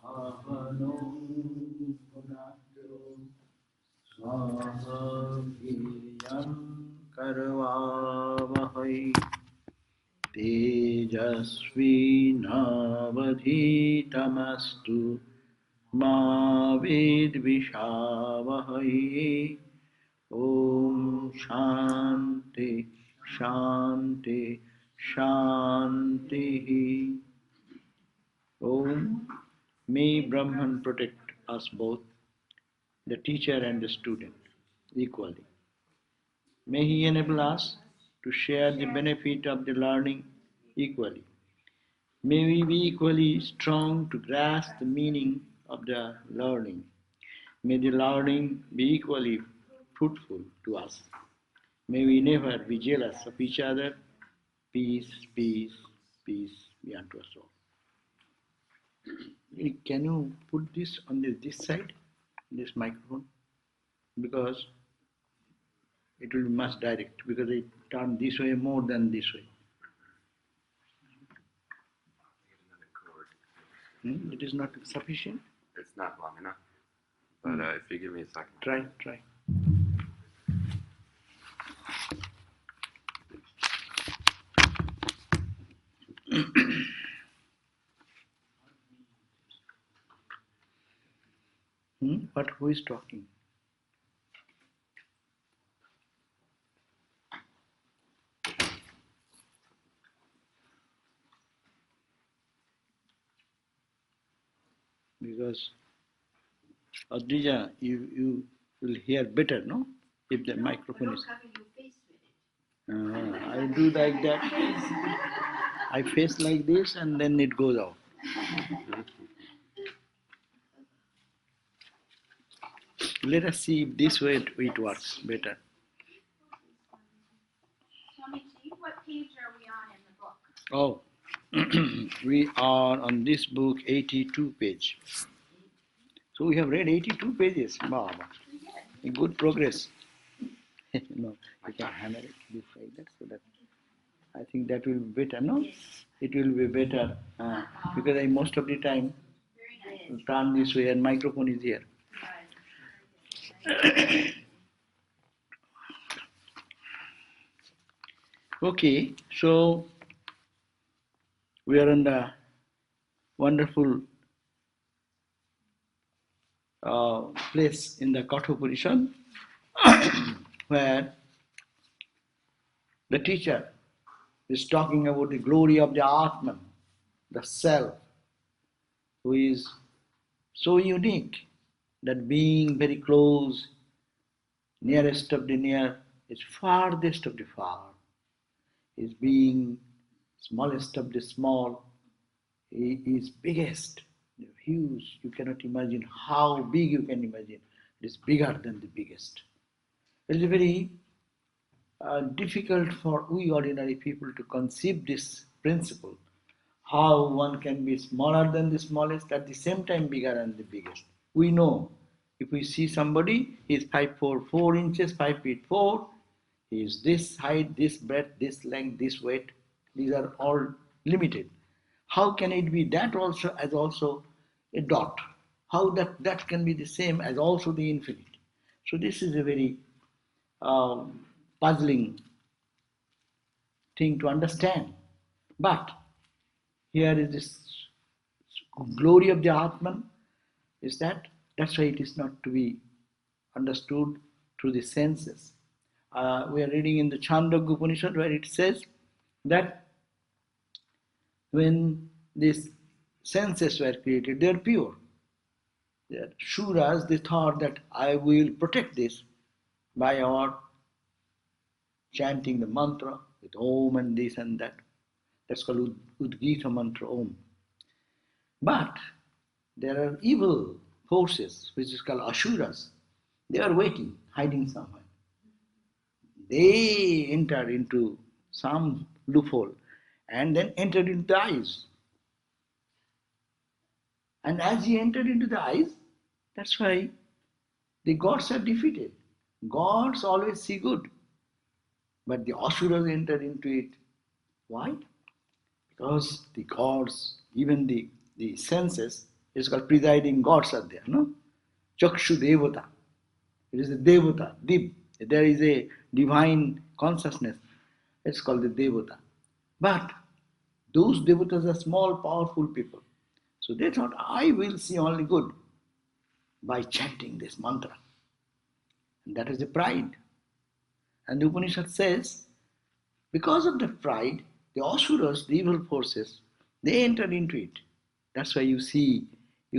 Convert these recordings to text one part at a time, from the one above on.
Ahano Bhunakto Swahaviyam Karvavahai Tejasvinavadhitamastu Ma Vidvishavahai Om Shanti Shanti Shanti. Om, may Brahman protect us both, the teacher and the student, equally. May he enable us to share the benefit of the learning equally. May we be equally strong to grasp the meaning of the learning. May the learning be equally fruitful to us. May we never be jealous of each other. Peace, peace, peace be unto us all. Can you put this on this side, this microphone? Because it will be much direct, because it turns this way more than this way. It is not sufficient? It's not long enough. But if you give me a second. Try. But who is talking? Because Adrija, you will hear better, no? If the microphone is. I do like that. I face like this and then it goes out. Let us see if this way it works better. Swami, what page are we on in the book? Oh, we are on this book 82 page. So we have read 82 pages. Wow, good progress. No, you can hammer it this like that, so that I think that will be better. No, it will be better because I most of the time turn this way and microphone is here. Okay, so we are on the wonderful place in the Kathopanishad where the teacher is talking about the glory of the Atman, the self, who is so unique that being very close, nearest of the near, is farthest of the far, is being smallest of the small, he is biggest, huge. You cannot imagine how big you can imagine. It is bigger than the biggest. It is very difficult for we ordinary people to conceive this principle. How one can be smaller than the smallest, at the same time bigger than the biggest. We know if we see somebody, he is 4 inches, 5 feet 4, he is this height, this breadth, this length, this weight. These are all limited. How can it be that also as also a dot? How that can be the same as also the infinite? So this is a very puzzling thing to understand. But here is this glory of the Atman, is that's why it is not to be understood through the senses. We are reading in the Chandogya Upanishad where it says that when these senses were created, they are pure. They are Shuras, they thought that I will protect this by our chanting the mantra with Om and this and that. That's called Udgita mantra Om. But there are evil forces, which is called Asuras. They are waiting, hiding somewhere. They enter into some loophole and then entered into the eyes. And as he entered into the eyes, that's why the gods are defeated. Gods always see good. But the Asuras entered into it Why? Because the gods, even the senses, is called presiding gods are there, no? Chakshu Devata. It is a Devata, Dib. There is a divine consciousness. It's called the Devata. But those devatas are small, powerful people. So they thought, I will see only good by chanting this mantra. And that is the pride. And the Upanishad says, because of the pride, the asuras, the evil forces, they enter into it. That's why you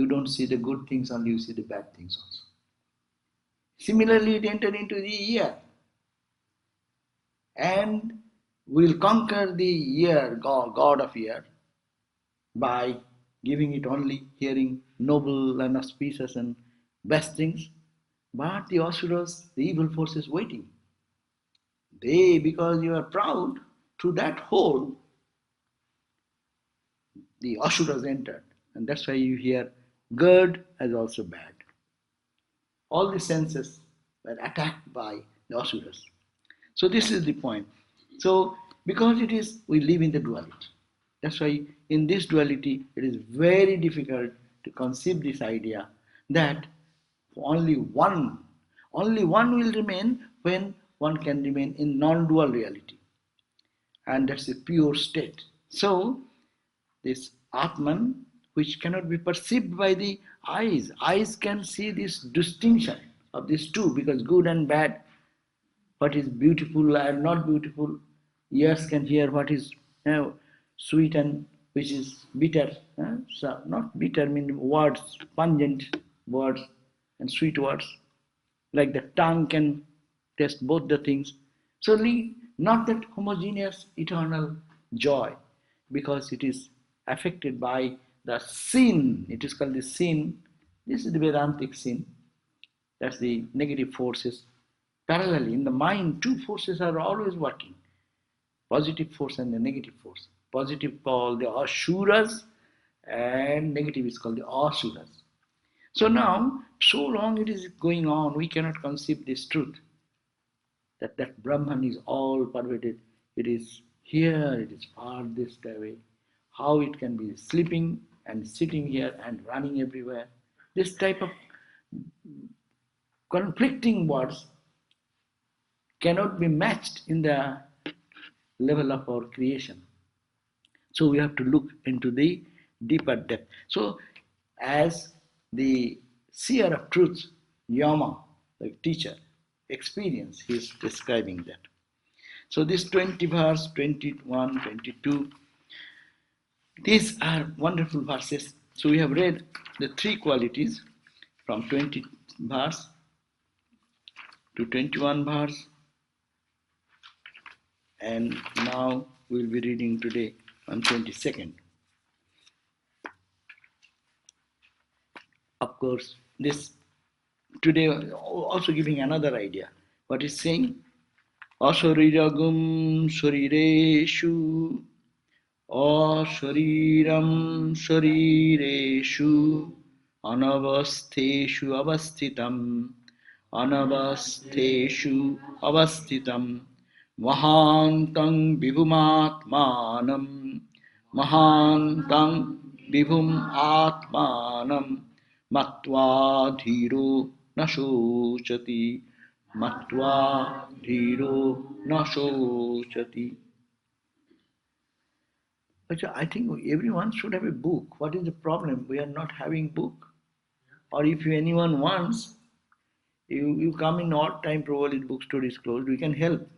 don't see the good things only, you see the bad things also. Similarly, it entered into the ear. And will conquer the ear, God of ear, by giving it only hearing noble and auspicious and best things. But the asuras, the evil forces waiting. They, because you are proud, through that hole, the asuras entered. And that's why you hear good as also bad. All the senses were attacked by the asuras. So this is the point. So because we live in the duality. That's why in this duality it is very difficult to conceive this idea that only one will remain when one can remain in non-dual reality. And that's a pure state. So this Atman, which cannot be perceived by the eyes can see this distinction of these two, because good and bad, what is beautiful and not beautiful, ears can hear what is sweet and which is bitter. So not bitter mean words, pungent words and sweet words. Like the tongue can taste both the things. So not that homogeneous eternal joy, because it is affected by the sin. It is called the sin. This is the Vedantic sin. That's the negative forces. Parallelly, in the mind, two forces are always working. Positive force and the negative force. Positive called the asuras and negative is called the asuras. So now, so long it is going on, we cannot conceive this truth. That Brahman is all pervaded. It is here, it is farthest away. How it can be sleeping and sitting here and running everywhere. This type of conflicting words cannot be matched in the level of our creation. So we have to look into the deeper depth. So as the seer of truth, Yama, the teacher, experience, he is describing that. So this 20 verse, 21, 22, these are wonderful verses. So we have read the three qualities from 20 verse to 21 verse, and now we'll be reading today on 22nd. Of course, this today also giving another idea. What is saying? Asariragum sarireshu, asariram sarireshu, anavastheshu avasthitam, anavastheshu avasthitam, mahantang vibhumatmanam, mahantang vibhum atmanam, matva dhiro nashochati, matva dhiro nashochati. I think everyone should have a book. What is the problem? We are not having book. Or if anyone wants, you come in odd time, probably the bookstore is closed, we can help.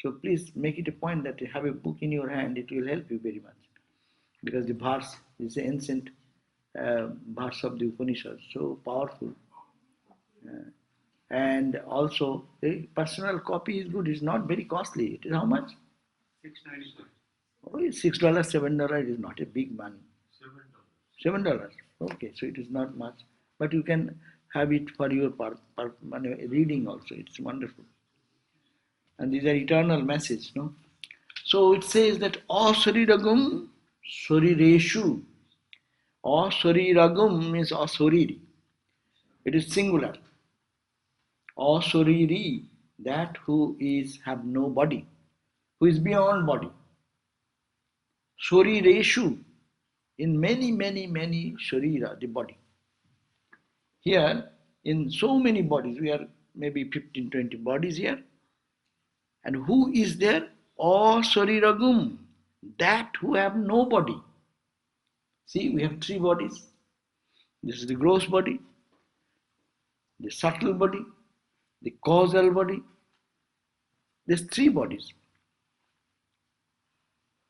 So please make it a point that you have a book in your hand, it will help you very much. Because the verse is the ancient verse of the Upanishad, so powerful. And also, a personal copy is good, it's not very costly. It is how much? $6.99. Oh, $6, $7 is not a big money. $7. Okay, so it is not much. But you can have it for your reading also. It's wonderful. And these are eternal messages, no? So it says that asariragum sarireshu. Asariragum means asariri. It is singular. Asariri, that who is have no body, who is beyond body. Shorireshu, in many, many, many Sharira, the body. Here, in so many bodies, we are maybe 15, 20 bodies here. And who is there? O Sariragum, that who have no body. See, we have three bodies. This is the gross body, the subtle body, the causal body. There's three bodies.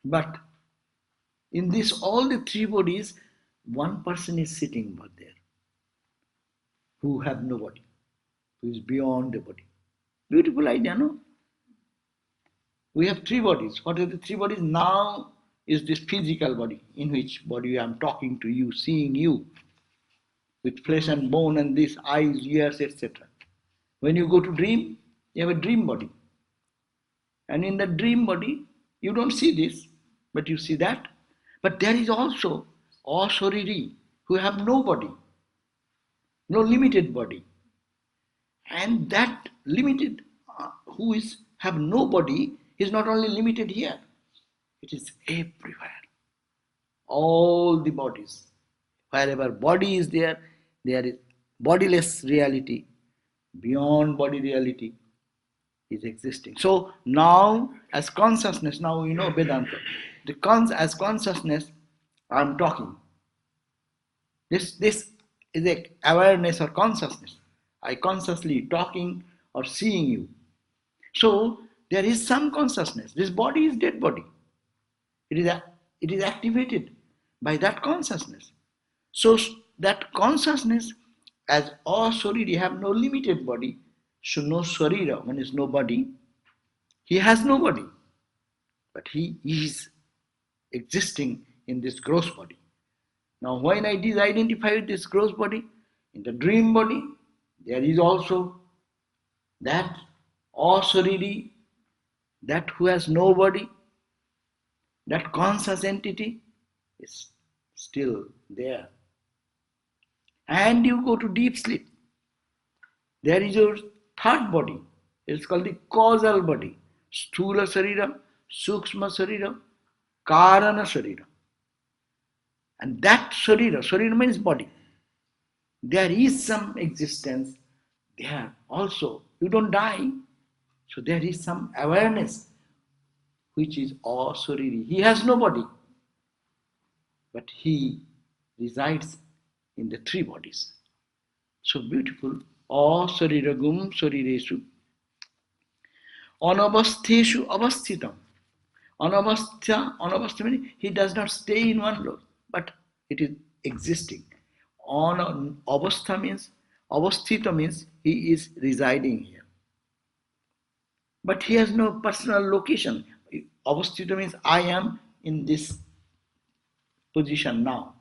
But in this, all the three bodies, one person is sitting over there who have no body, who is beyond the body. Beautiful idea, no? We have three bodies. What are the three bodies? Now is this physical body, in which body I am talking to you, seeing you, with flesh and bone and these eyes, ears, etc. When you go to dream, you have a dream body. And in the dream body, you don't see this, but you see that. But there is also Asariri, who have no body, no limited body. And that limited, who is have no body, is not only limited here, it is everywhere. All the bodies. Wherever body is there is bodiless reality, beyond body reality is existing. So now, as consciousness, now you know Vedanta. As consciousness, I am talking. This is a awareness or consciousness. I consciously talking or seeing you. So there is some consciousness. This body is dead body. It is activated by that consciousness. So that consciousness, as all Sariri have no limited body, so no Sarira, when is no body, he has no body. But he is existing in this gross body. Now when I disidentify with this gross body, in the dream body, there is also that Asariri, that who has no body, that conscious entity is still there. And you go to deep sleep. There is your third body. It's called the causal body. Sthula Sarira, Sukshma Sarira, Karana Sarira. And that Sarira means body. There is some existence there also. You don't die. So there is some awareness which is Asariri. He has no body. But he resides in the three bodies. So beautiful. Asariragum sariresu. Anavastheshu avasthitam. Anavastha means he does not stay in one place, but it is existing. Avastha means, avasthita means he is residing here. But he has no personal location. Avasthita means I am in this position now.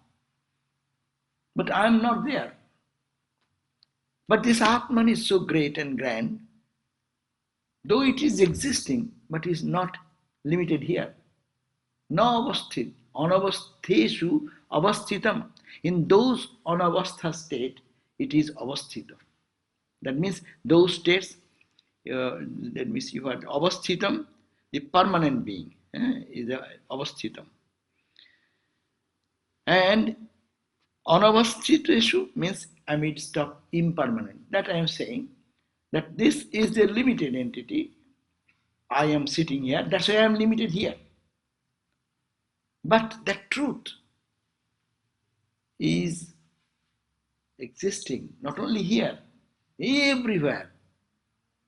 But I am not there. But this Atman is so great and grand, though it is existing, but is not limited here. No avasthit, anavastheshu avasthitam. In those anavastha state, it is avasthita. That means those states, let me see what, avasthitam, the permanent being, is avasthitam. And anavasthiteshu means amidst of impermanent. That I am saying, that this is the limited entity. I am sitting here, that's why I am limited here. But that truth is existing not only here, everywhere.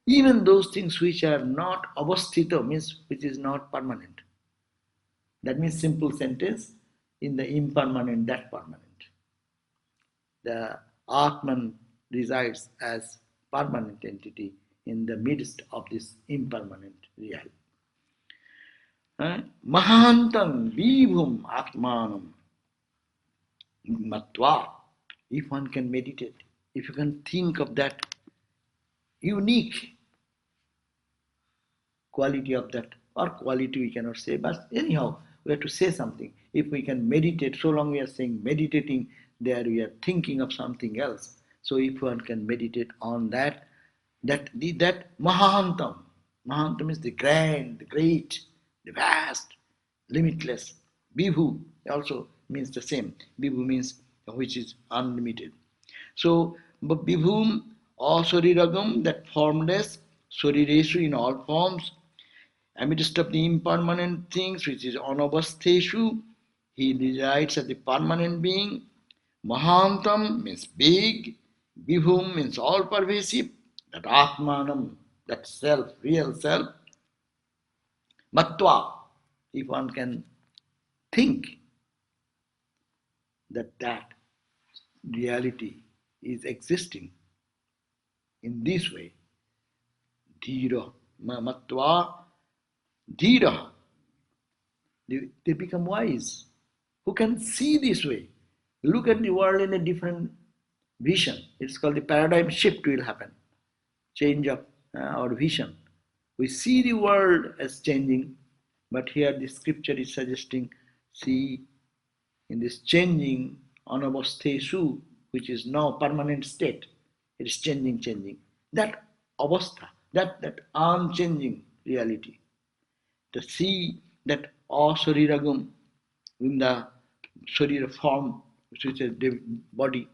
Even those things which are not avasthita means which is not permanent. That means simple sentence, in the impermanent, that permanent. The Atman resides as permanent entity in the midst of this impermanent reality. Mahantam vibhum atmanam matva. If one can meditate, if you can think of that unique quality of that, or quality we cannot say, but anyhow, we have to say something. If we can meditate, so long we are saying meditating, there we are thinking of something else. So if one can meditate on that Mahantam is the grand, the great, the vast, limitless, Vibhu also means the same. Vibhu means which is unlimited. So, Vibhum or Soriragam, that formless, Soriresu in all forms, amidst of the impermanent things, which is Anavastheshu, he resides as the permanent being. Mahantam means big, Vibhum means all pervasive, that Atmanam, that self, real self, Matva, if one can think that that reality is existing in this way, Dhira, Matva, Dhira, they become wise. Who can see this way? Look at the world in a different vision. It's called the paradigm shift will happen. Change of our vision. We see the world as changing, but here the scripture is suggesting, see in this changing anavasthesu, which is now permanent state, it is changing. That avastha, that unchanging reality, to see that asariragam in the sarira form, which is the body,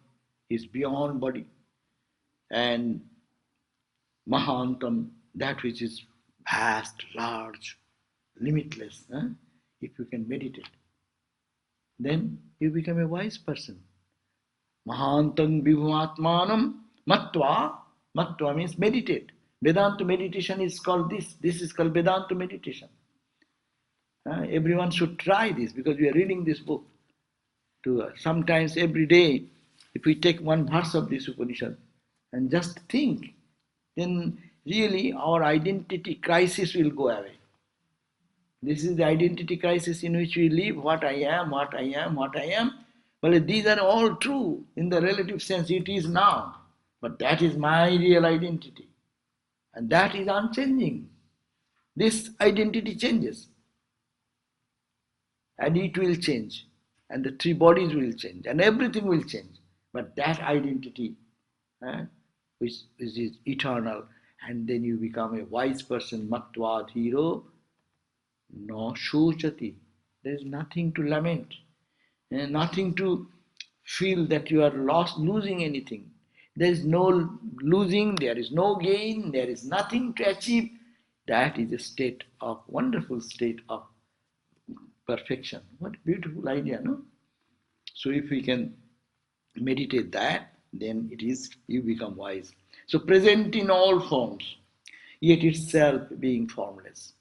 is beyond body, and mahantam, that which is vast, large, limitless. If you can meditate, then you become a wise person. Mahantam vibhumatmanam matva. Matva means meditate. Vedanta meditation is called this. This is called Vedanta meditation. Everyone should try this because we are reading this book. Sometimes every day, if we take one verse of this Upanishad and just think, then really our identity crisis will go away. This is the identity crisis in which we live, what I am. Well, these are all true in the relative sense, it is now. But that is my real identity. And that is unchanging. This identity changes. And it will change. And the three bodies will change. And everything will change. But that identity, which is eternal, and then you become a wise person, matva dhiro no shochati. There is nothing to lament, nothing to feel that you are losing anything. There is no losing, there is no gain, there is nothing to achieve. That is a state of, wonderful state of perfection. What a beautiful idea, no? So if we can meditate that, then it is, you become wise. So present in all forms, yet itself being formless.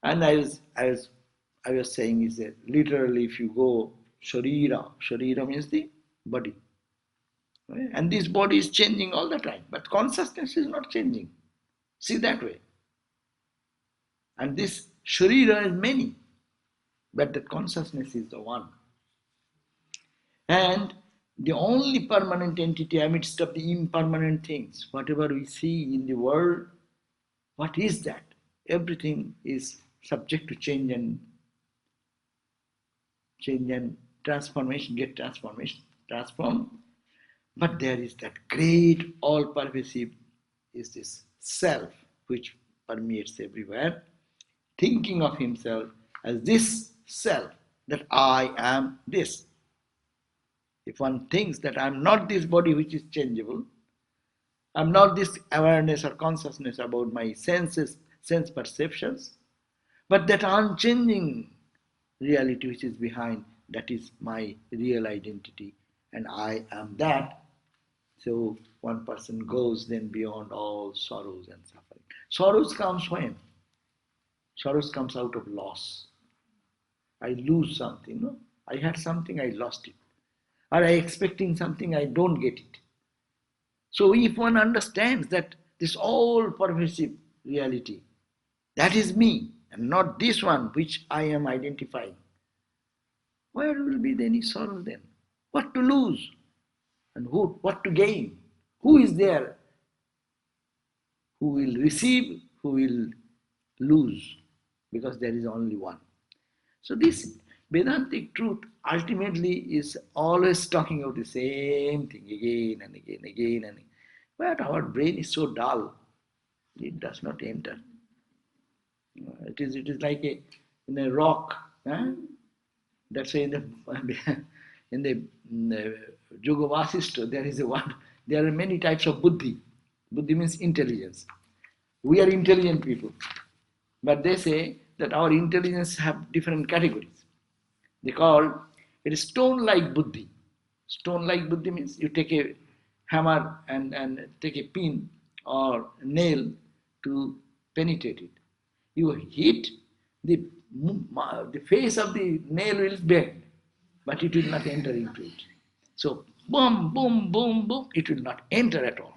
And I was saying is that literally if you go sharira means the body. Right? And this body is changing all the time, but consciousness is not changing. See that way. And this sharira is many, but the consciousness is the one. And the only permanent entity amidst of the impermanent things, whatever we see in the world, what is that? Everything is subject to change and transformation, transform. But there is that great all-pervasive, is this self which permeates everywhere, thinking of himself as this self, that I am this. If one thinks that I am not this body which is changeable, I am not this awareness or consciousness about my senses, sense perceptions, but that unchanging reality which is behind, that is my real identity, and I am that. So one person goes then beyond all sorrows and suffering. Sorrows comes when? Sorrows comes out of loss. I lose something, no? I had something, I lost it. Or I expecting something, I don't get it. So if one understands that this all pervasive reality, that is me, and not this one which I am identifying, where will be any sorrow then? What to lose? And what to gain? Who is there who will receive, who will lose? Because there is only one. So this Vedantic truth ultimately is always talking about the same thing again and again. But our brain is so dull, it does not enter. It is like in a rock. That's why in the Yoga Vasishta, there is a one. There are many types of buddhi. Buddhi means intelligence. We are intelligent people, but they say that our intelligence have different categories. They call it stone-like buddhi. Stone-like buddhi means you take a hammer and take a pin or nail to penetrate it. You hit the the face of the nail will bend, but it will not enter into it. So boom, boom, boom, boom, it will not enter at all.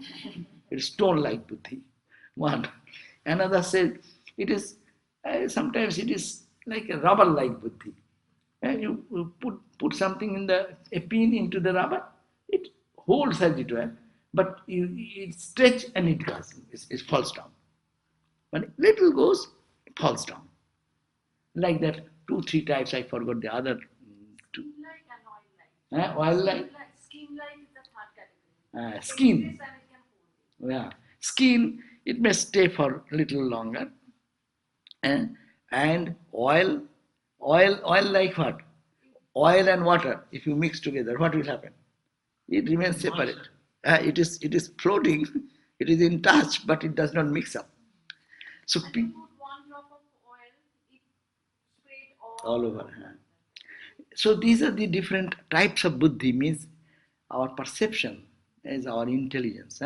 It's stone-like buddhi. One. Another said it is sometimes it is like a rubber-like buddhi. And you put something in a pin into the rubber, it holds as it were, but it stretch and it goes, it falls down. When little goes, it falls down. Like that, 2, 3 types, I forgot the other two. Skin light and oil light. Oil light? Skin light is the third category. Skin. This and it can hold it. Yeah. Skin, it may stay for a little longer. And oil like what? Oil and water, if you mix together, what will happen? It remains separate. It is floating, it is in touch, but it does not mix up. So And you put one drop of oil, it sprayed all over. So these are the different types of buddhi, means our perception is our intelligence.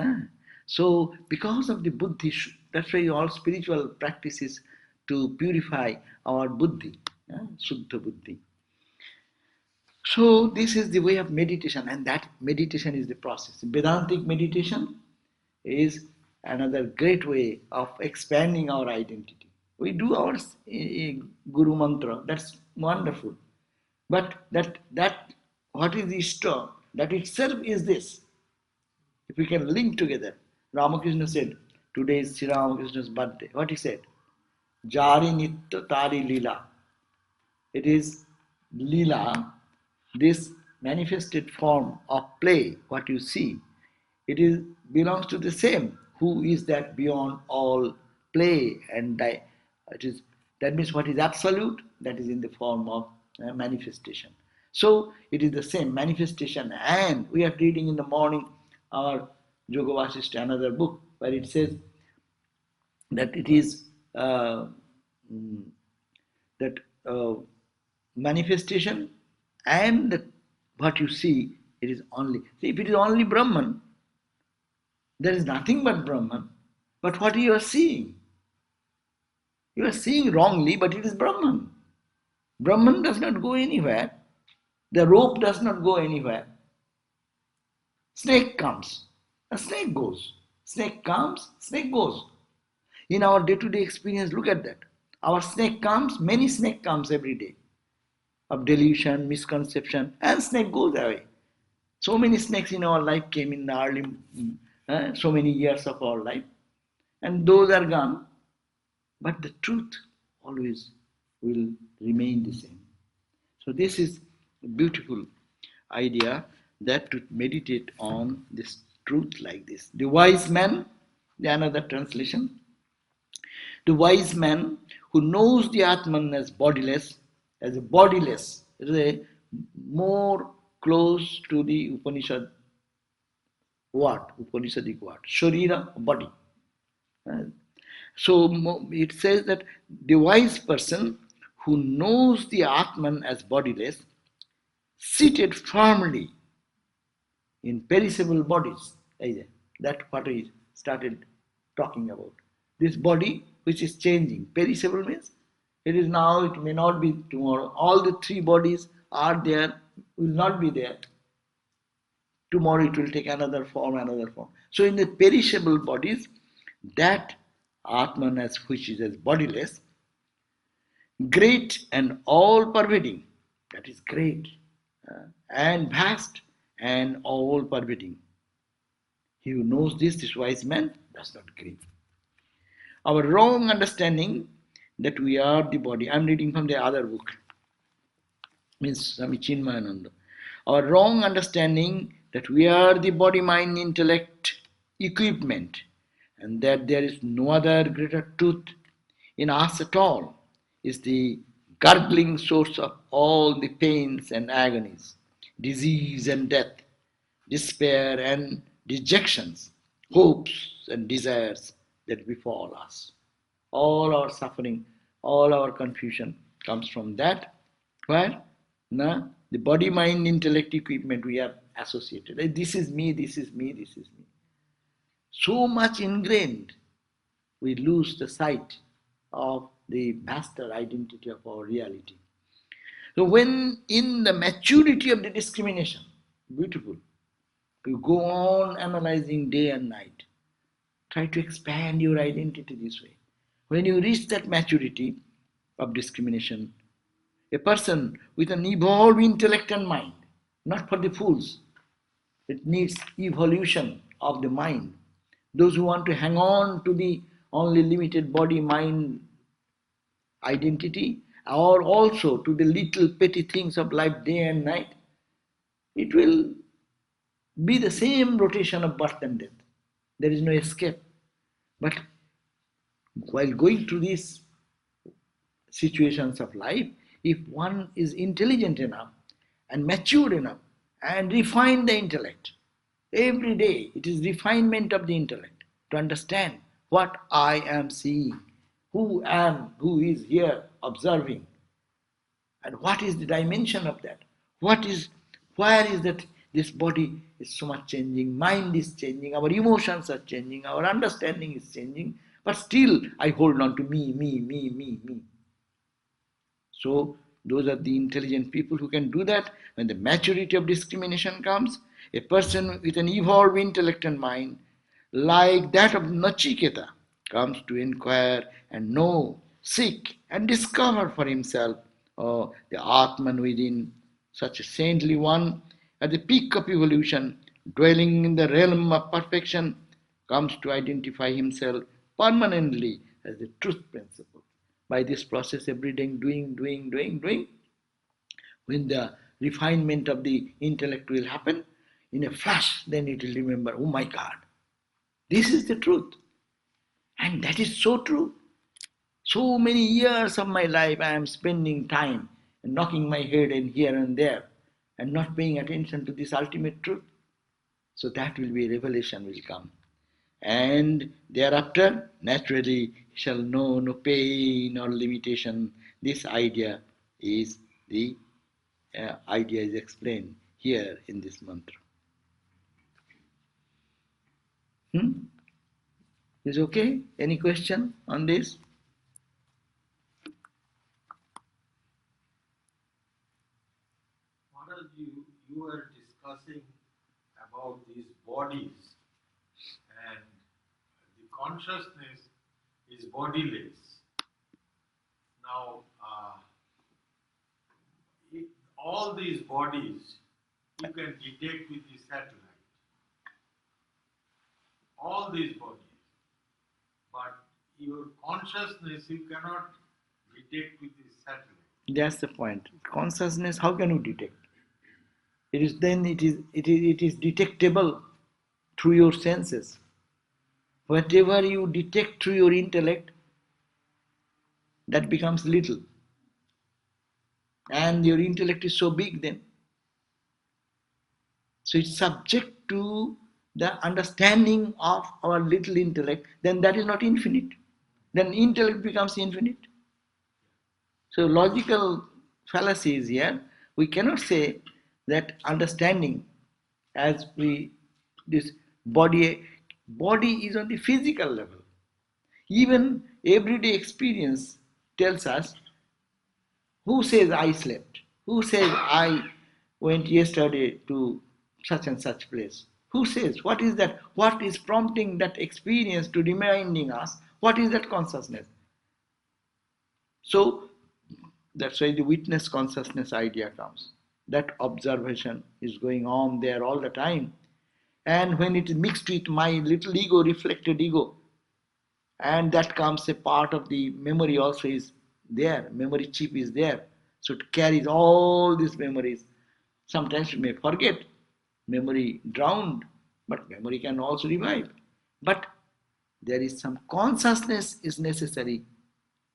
So because of the buddhi, that's why all spiritual practices to purify our buddhi, Suddha buddhi. So this is the way of meditation, and that meditation is the process. Vedantic meditation is another great way of expanding our identity. We do our Guru Mantra, that's wonderful. But that what is Ishta, that itself is this. If we can link together, Ramakrishna said, today is Sri Ramakrishna's birthday. What he said? Jari Nitya Tari Lila. It is Lila, this manifested form of play, what you see. It belongs to the same. Who is that beyond all play and die? That means what is absolute, that is in the form of manifestation. So it is the same manifestation, and we are reading in the morning our Yoga Vasishta, another book, where it says that it is manifestation and what you see, it is only. See, if it is only Brahman, there is nothing but Brahman. But what you are seeing? You are seeing wrongly, but it is Brahman. Brahman does not go anywhere. The rope does not go anywhere. Snake comes, a snake goes. Snake comes, snake goes. In our day-to-day experience, look at that. Our snake comes, many snake comes every day. Of delusion, misconception, and snake goes away. So many snakes in our life came in the early, so many years of our life, and those are gone. But the truth always will remain the same. So this is a beautiful idea, that to meditate on this truth like this. The wise man, another translation, the wise man who knows the Atman as bodiless, as a bodiless, it is a more close to the Upanishad word, Upanishadic word, Sharira, body. So it says that the wise person who knows the Atman as bodiless, seated firmly in perishable bodies. That's what we started talking about. This body which is changing. Perishable means it is now, it may not be tomorrow. All the 3 bodies are there, will not be there. Tomorrow it will take another form, another form. So in the perishable bodies, that Atman as which is as bodiless, great and all-pervading, that is great, and vast and all-pervading. He who knows this wise man, does not grieve. Our wrong understanding that we are the body, I am reading from the other book, means Swami Chinmayananda. Our wrong understanding that we are the body, mind, intellect, equipment, and that there is no other greater truth in us at all, is the curdling source of all the pains and agonies, disease and death, despair and dejections, hopes and desires that befall us. All our suffering, all our confusion comes from that, where the body, mind, intellect equipment we are associated. This is me, this is me, this is me. So much ingrained, we lose the sight of the master identity of our reality. So when in the maturity of the discrimination, beautiful, you go on analyzing day and night, try to expand your identity this way. When you reach that maturity of discrimination, a person with an evolved intellect and mind, not for the fools, it needs evolution of the mind. Those who want to hang on to the only limited body mind identity, or also to the little petty things of life day and night, it will be the same rotation of birth and death. There is no escape. But while going through these situations of life, if one is intelligent enough and mature enough and refine the intellect, every day it is refinement of the intellect to understand what I am seeing, who is here observing, and what is the dimension of that? Where is that this body is so much changing, mind is changing, our emotions are changing, our understanding is changing, but still I hold on to me, me, me, me, me. So those are the intelligent people who can do that. When the maturity of discrimination comes, a person with an evolved intellect and mind, like that of Nachiketa, comes to inquire and know, seek and discover for himself the Atman within. Such a saintly one, at the peak of evolution, dwelling in the realm of perfection, comes to identify himself permanently as the truth principle. By this process, every day doing, when the refinement of the intellect will happen, in a flash, then it will remember, oh my God, this is the truth. And that is so true. So many years of my life I am spending time and knocking my head in here and there and not paying attention to this ultimate truth. So that will be revelation will come. And thereafter, naturally, he shall know no pain or limitation. This idea is the idea is explained here in this mantra. Is okay? Any question on this? Maharaj, you were discussing about these bodies, and the consciousness is bodiless. Now, all these bodies you can detect with the satellite. All these bodies. But your consciousness you cannot detect with the satellite. That's the point. Consciousness, how can you detect? It is detectable through your senses. Whatever you detect through your intellect, that becomes little. And your intellect is so big then. So it's subject to the understanding of our little intellect, then that is not infinite. Then intellect becomes infinite. So logical fallacy is here. We cannot say that understanding as this body is on the physical level. Even everyday experience tells us, who says I slept? Who says I went yesterday to such and such place? Who says? What is that? What is prompting that experience to reminding us? What is that consciousness? So that's why the witness consciousness idea comes. That observation is going on there all the time. And when it is mixed with my little ego, reflected ego, and that comes a part of the memory also is there, memory chip is there. So it carries all these memories. Sometimes you may forget, memory drowned, but memory can also revive. But there is some consciousness is necessary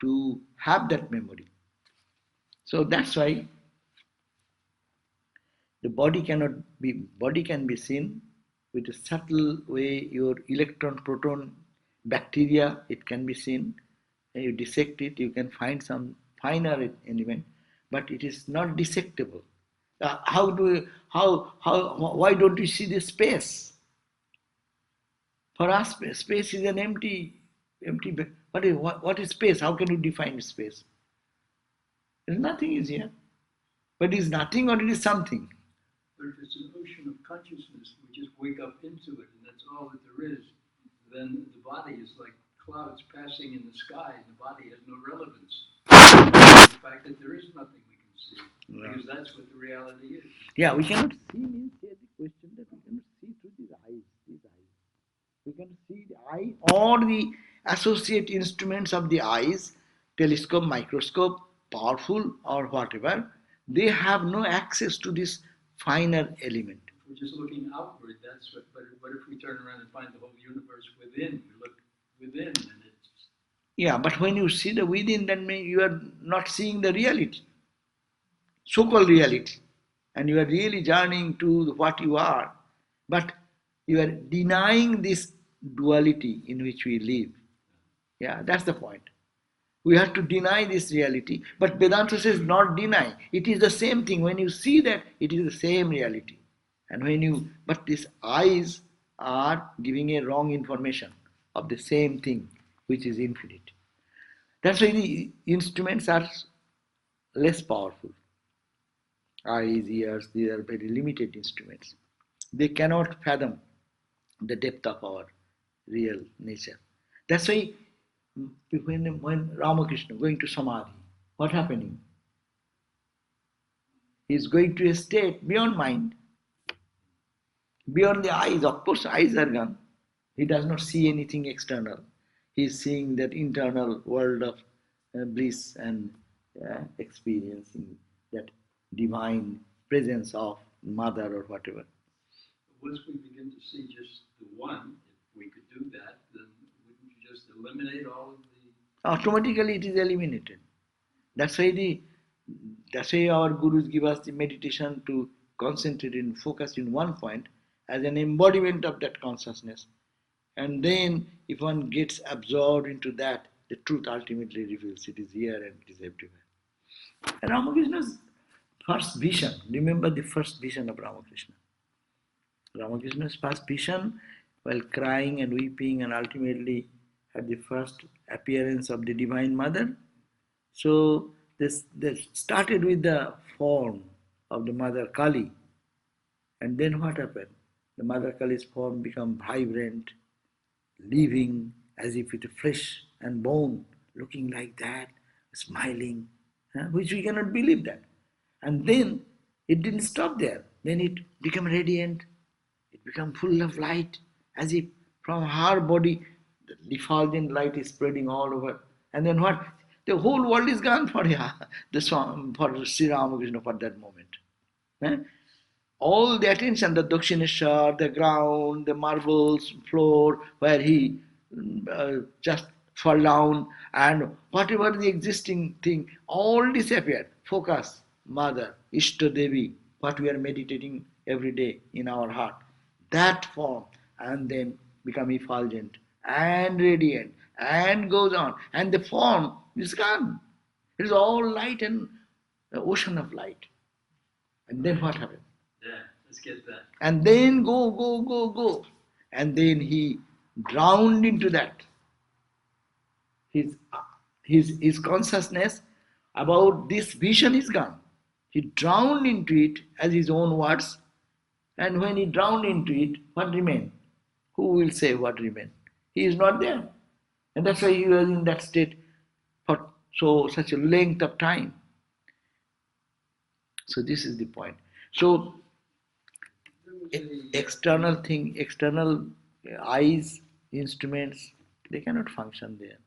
to have that memory. So that's why the body can be seen with a subtle way. Your electron, proton, bacteria, it can be seen. And you dissect it, you can find some finer element, but it is not dissectable. Why don't you see the space? For us, space is an empty. What is space? How can you define space? Nothing is here. But it is nothing or it is something. But if it's an ocean of consciousness, we just wake up into it, and that's all that there is, then the body is like clouds passing in the sky, and the body has no relevance. The fact that there is nothing we can see, because that's what the reality is. Yeah, we cannot see means here the question that we cannot see through these eyes. We can see the eye or the associate instruments of the eyes, telescope, microscope, powerful or whatever, they have no access to this finer element. If we're just looking outward, that's what if we turn around and find the whole universe within? We look within, and it's... Yeah, but when you see the within, then you are not seeing the reality, so-called reality, and you are really journeying to what you are, but you are denying this duality in which we live. Yeah, that's the point. We have to deny this reality, but Vedanta says not deny. It is the same thing. When you see that, it is the same reality. And but these eyes are giving a wrong information of the same thing, which is infinite. That's why the instruments are less powerful. Eyes, ears, these are very limited instruments. They cannot fathom the depth of our real nature. That's why when Ramakrishna going to Samadhi, what happening? He is going to a state beyond mind, beyond the eyes. Of course, eyes are gone. He does not see anything external. He is seeing that internal world of bliss and experiencing that divine presence of mother or whatever. Once we begin to see just the one, if we could do that, then wouldn't you just eliminate all of the... Automatically it is eliminated. That's why our gurus give us the meditation to concentrate and focus in one point as an embodiment of that consciousness. And then if one gets absorbed into that, the truth ultimately reveals. It is here and it is everywhere. And Ramakrishna's first vision, remember the first vision of Ramakrishna. Ramakrishna's first vision, while crying and weeping and ultimately at the first appearance of the Divine Mother. So this started with the form of the Mother Kali. And then what happened? The Mother Kali's form became vibrant, living as if with flesh and bone, looking like that, smiling, which we cannot believe that. And then it didn't stop there. Then it became radiant. It became full of light, as if from her body the effulgent light is spreading all over. And then what? The whole world is gone for for Sri Ramakrishna for that moment. All the attention, the Dakshineshwar, the ground, the marbles, floor, where he just fall down, and whatever the existing thing, all disappeared. Focus, Mother, Ishta Devi, what we are meditating every day in our heart. That form, and then become effulgent and radiant and goes on. And the form is gone. It is all light and the ocean of light. And then what happened? Yeah, let's get that. And then go. And then he drowned into that. His consciousness about this vision is gone. He drowned into it as his own words. And when he drowned into it, what remained? Who will say what remained? He is not there. And that's why he was in that state for such a length of time. So this is the point. So external eyes, instruments, they cannot function there.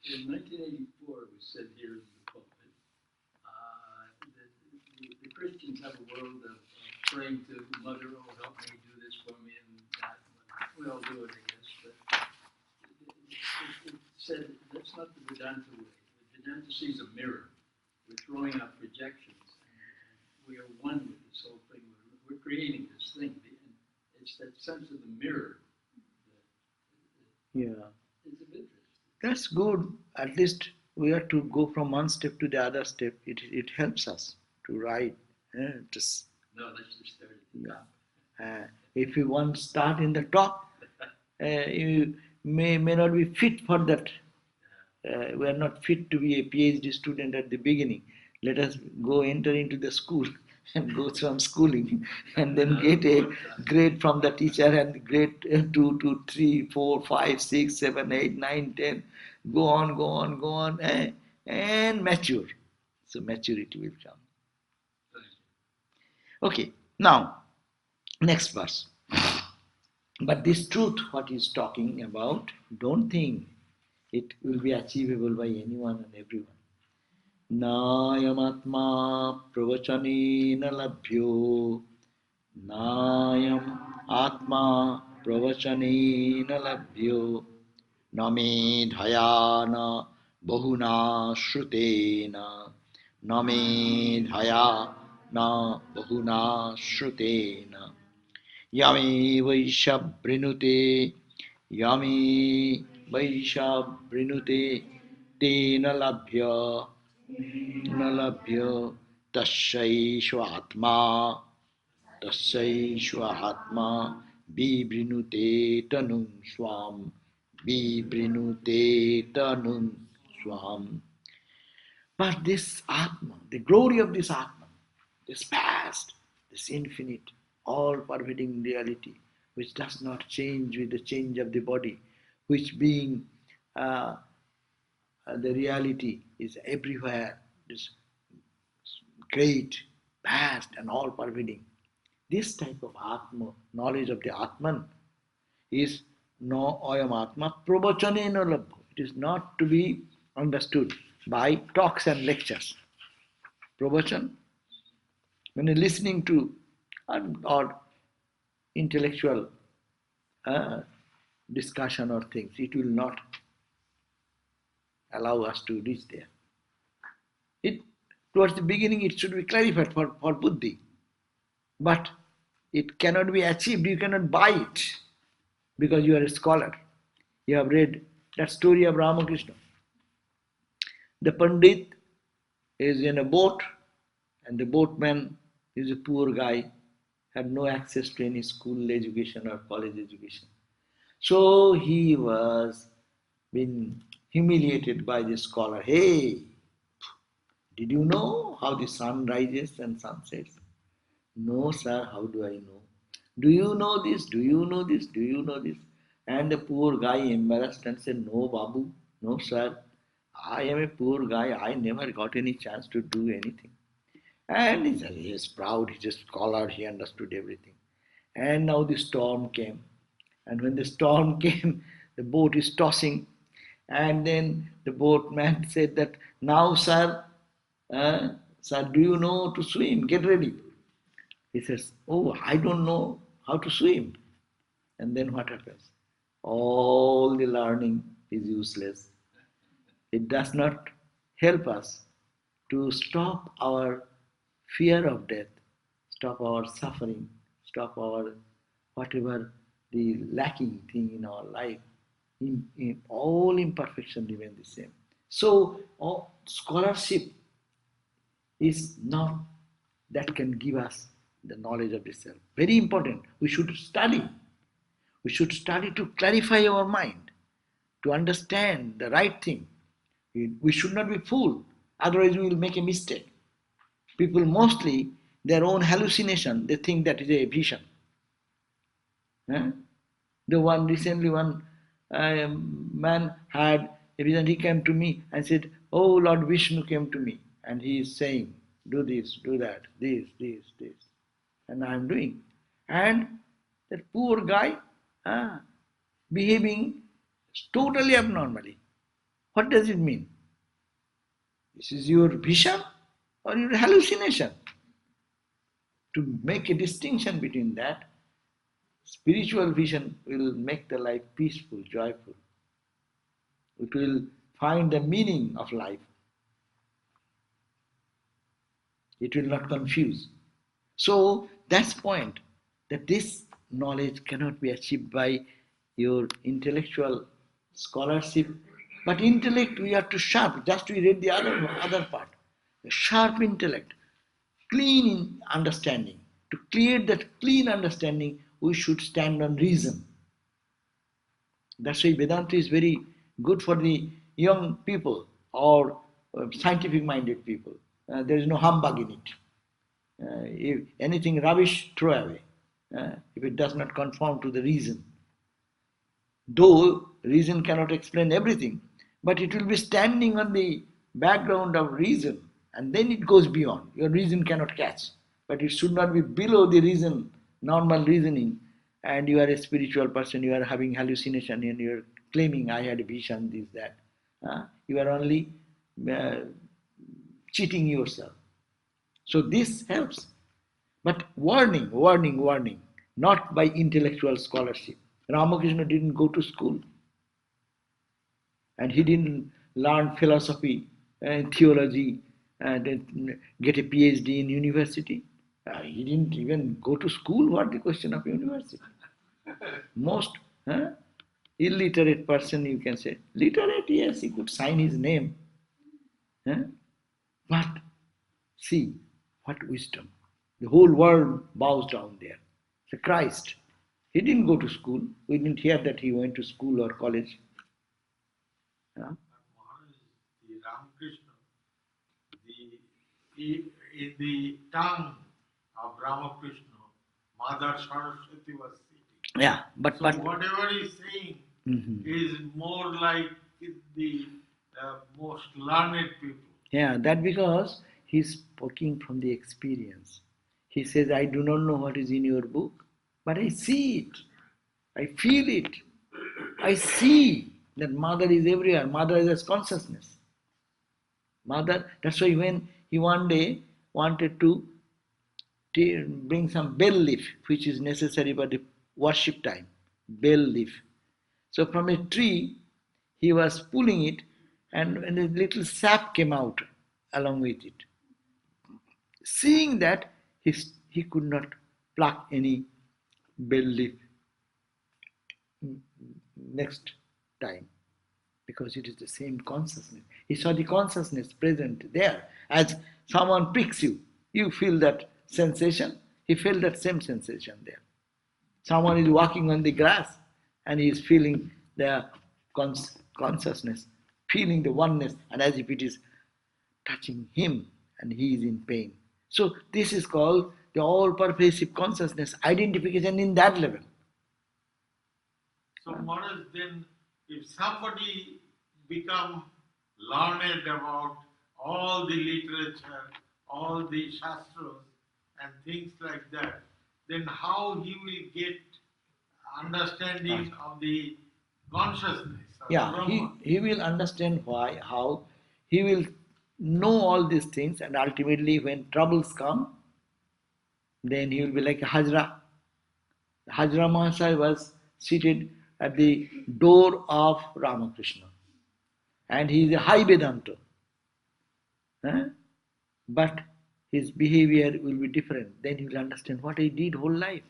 In 1984, it was said here in the pulpit that the Christians have a world of praying to Mother, oh, help me do this for me and that. We all do it, I guess. But it said that's not the Vedanta way. The Vedanta sees a mirror. We're throwing out projections. We are one with this whole thing. We're creating this thing. And it's that sense of the mirror Yeah. that is of interest. That's good. At least we have to go from one step to the other step. It helps us to write. Just No, let's just start at the top. if you want to start in the top, you may not be fit for that. We are not fit to be a PhD student at the beginning. Let us go enter into the school and go through some schooling and then get a grade from the teacher and grade 2 to 3, 4, 5, 6, 7, 8, 9, 10. Go on, and mature. So maturity will come. Okay, now, next verse. But this truth, what he's talking about, don't think it will be achievable by anyone and everyone. Nayamatma pravachanena labhyo. Nayam atma pravachanena labhyo. Name dhayana bahuna shrutena. Name dhayana bahuna shrutena. Yami vaisha brinute. Yami vaisha brinute. Tena labhya. Nalabhya tasyaishva atma bibrinute tanum swam bibrinute tanum swam. But this Atma, the glory of this Atma, this vast, this infinite, all-pervading reality, which does not change with the change of the body, which being the reality is everywhere, is great, vast, and all-pervading. This type of Atma, knowledge of the Atman, is no ayam Atma pravachanena labho. It is not to be understood by talks and lectures. Pravachan, when you're listening to or intellectual discussion or things, it will not allow us to reach there. Towards the beginning, it should be clarified for buddhi. But it cannot be achieved. You cannot buy it because you are a scholar. You have read that story of Ramakrishna. The Pandit is in a boat, and the boatman is a poor guy, had no access to any school education or college education. So he was being humiliated by the scholar. Hey, did you know how the sun rises and sun sets? No, sir, how do I know? Do you know this? Do you know this? Do you know this? And the poor guy embarrassed and said, No, Babu, no, sir. I am a poor guy. I never got any chance to do anything. And he is proud. He's a scholar. He understood everything. And now the storm came. And when the storm came, the boat is tossing. And then the boatman said that, Now, sir, sir, do you know to swim? Get ready. He says, Oh, I don't know how to swim. And then what happens? All the learning is useless. It does not help us to stop our fear of death, stop our suffering, stop our whatever the lacking thing in our life. In all imperfection remain the same. So scholarship is not that can give us the knowledge of the self. Very important. We should study. We should study to clarify our mind, to understand the right thing. We should not be fooled, otherwise we will make a mistake. People mostly, their own hallucination, they think that is a vision. The one recently, one man had a vision. He came to me and said, Oh, Lord Vishnu came to me and he is saying, do this, do that, this. And I am doing. And that poor guy behaving totally abnormally. What does it mean? This is your vision or your hallucination? To make a distinction between that, spiritual vision will make the life peaceful, joyful. It will find the meaning of life. It will not confuse. So that's the point, that this knowledge cannot be achieved by your intellectual scholarship. But intellect we have to sharp, just we read the other part. The sharp intellect, clean understanding. To create that clean understanding, we should stand on reason. That's why Vedanta is very good for the young people or scientific minded people. There is no humbug in it. If anything rubbish, throw away. If it does not conform to the reason. Though reason cannot explain everything, but it will be standing on the background of reason, and then it goes beyond. Your reason cannot catch, but it should not be below the reason, normal reasoning, and you are a spiritual person, you are having hallucination and you are claiming I had a vision, this, that. You are only cheating yourself. So this helps. But warning, warning, warning, not by intellectual scholarship. Ramakrishna didn't go to school and he didn't learn philosophy and theology and get a PhD in university. He didn't even go to school. What the question of university? Most illiterate person, you can say. Literate, yes, he could sign his name. But see, what wisdom. The whole world bows down there. So Christ, he didn't go to school. We didn't hear that he went to school or college. Maharaj, the Ramakrishna, in the tongue of Ramakrishna, Mother Saraswati was sitting. Yeah, but So whatever he's saying is more like the most learned people. yeah, that because he's speaking from the experience. He says, I do not know what is in your book, but I see it. I feel it. I see that Mother is everywhere. Mother is consciousness. Mother, that's why when he one day wanted to bring some bell leaf, which is necessary for the worship time, bell leaf. So from a tree, he was pulling it, and a little sap came out along with it. Seeing that, he could not pluck any bell leaf next time, because it is the same consciousness. He saw the consciousness present there. As someone picks you, you feel that sensation. He felt that same sensation there. Someone is walking on the grass and he is feeling the consciousness, feeling the oneness, and as if it is touching him and he is in pain. So this is called the all-pervasive consciousness, identification in that level. So Maharaj, then if somebody become learned about all the literature, all the shastras and things like that, then how he will get understanding of the consciousness of Yeah, Brahma? he will understand why, how, he will know all these things, and ultimately when troubles come, then he will be like Hajra. Hajra Mahasaya was seated at the door of Ramakrishna, and he is a high Vedanta. But his behavior will be different. Then he will understand what I did whole life.